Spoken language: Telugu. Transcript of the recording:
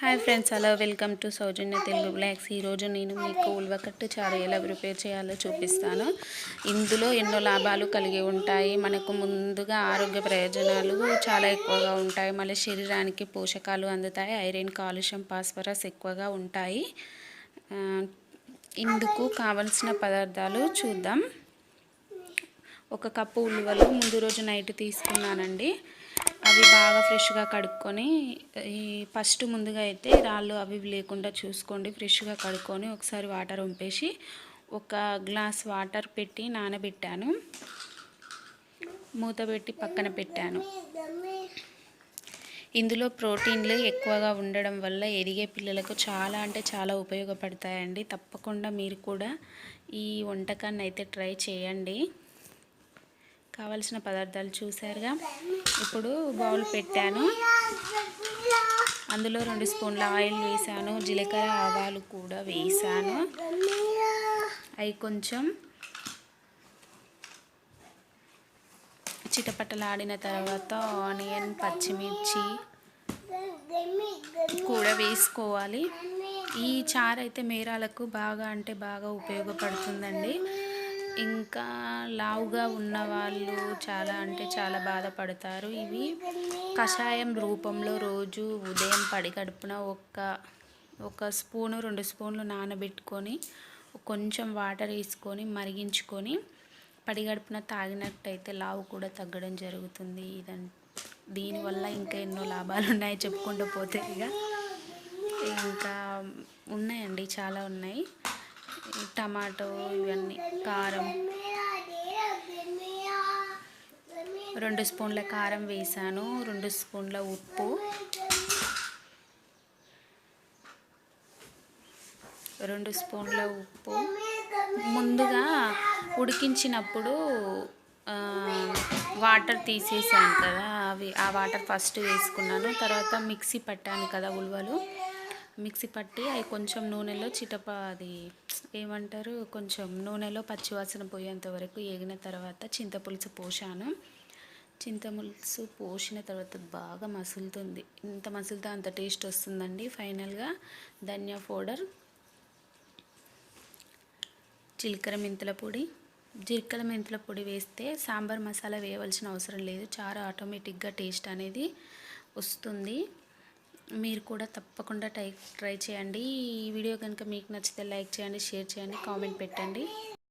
Hi friends, hello, welcome to Sowjanya Telugu blogs. ఈరోజు నేను మీకు ఉలవకట్టు చారు ఎలా ప్రిపేర్ చేయాలో చూపిస్తాను. ఇందులో ఎన్నో లాభాలు కలిగి ఉంటాయి. మనకు ముందుగా ఆరోగ్య ప్రయోజనాలు చాలా ఎక్కువగా ఉంటాయి. మళ్ళీ శరీరానికి పోషకాలు అందుతాయి. ఐరన్, కాల్షియం, ఫాస్ఫరస్ ఎక్కువగా ఉంటాయి. ఇందుకు కావలసిన పదార్థాలు చూద్దాం. 1 కప్పు ఉలువలు ముందు రోజు నైట్ తీసుకున్నానండి. అవి బాగా ఫ్రెష్గా కడుక్కొని, ఫస్ట్ ముందుగా అయితే రాళ్ళు అవి లేకుండా చూసుకోండి. ఫ్రెష్గా కడుక్కొని ఒకసారి వాటర్ వంపేసి 1 గ్లాస్ వాటర్ పెట్టి నానబెట్టాను. మూత పెట్టి పక్కన పెట్టాను. ఇందులో ప్రోటీన్లు ఎక్కువగా ఉండడం వల్ల ఎదిగే పిల్లలకు చాలా అంటే చాలా ఉపయోగపడతాయండి. తప్పకుండా మీరు కూడా ఈ వంటకాన్ని అయితే ట్రై చేయండి. కావలసిన పదార్థాలు చూసారుగా. ఇప్పుడు బౌల్ పెట్టాను. అందులో 2 స్పూన్ల ఆయిల్ వేసాను. జీలకర్ర, ఆవాలు కూడా వేసాను. అవి కొంచెం చిటపటలాడిన తర్వాత ఆనియన్, పచ్చిమిర్చి కూడా వేసుకోవాలి. ఈ చారు అయితే మేరాలకు బాగా అంటే బాగా ఉపయోగపడుతుందండి. ఇంకా లావుగా ఉన్న వాళ్ళు చాలా అంటే చాలా బాధపడతారు. ఇవి కషాయం రూపంలో రోజు ఉదయం పడిగడుపున ఒక స్పూను 2 స్పూన్లు నానబెట్టుకొని కొంచెం వాటర్ వేసుకొని మరిగించుకొని పడిగడుపున తాగినట్టయితే లావు కూడా తగ్గడం జరుగుతుంది. దీనివల్ల ఇంకా ఎన్నో లాభాలు ఉన్నాయి, చెప్పుకుంటూ పోతే ఇంకా ఉన్నాయండి, చాలా ఉన్నాయి. టమాటో, ఇవన్నీ, కారం, 2 స్పూన్ల కారం వేసాను. 2 స్పూన్ల ఉప్పు, 2 స్పూన్ల ఉప్పు. ముందుగా ఉడికించినప్పుడు వాటర్ తీసేసాను కదా, ఆ వాటర్ ఫస్ట్ వేసుకున్నాను. తర్వాత మిక్సీ పట్టాను కదా ఉలువలు, మిక్సీ పట్టి అవి కొంచెం నూనెలో అది ఏమంటారు, కొంచెం నూనెలో పచ్చివాసన పోయేంత వరకు ఏగిన తర్వాత చింతపులుసు పోసాను. చింతపులుసు పోసిన తర్వాత బాగా మసులుతుంది. ఎంత మసులుతో అంత టేస్ట్ వస్తుందండి. ఫైనల్గా ధనియా పౌడర్, జీలకర్ర మెంతుల పొడి వేస్తే సాంబార్ మసాలా వేయవలసిన అవసరం లేదు. చారు ఆటోమేటిక్గా టేస్ట్ అనేది వస్తుంది. మీరు కూడా తప్పకుండా ట్రై చేయండి. ఈ వీడియో కనుక మీకు నచ్చితే లైక్ చేయండి, షేర్ చేయండి, కామెంట్ పెట్టండి.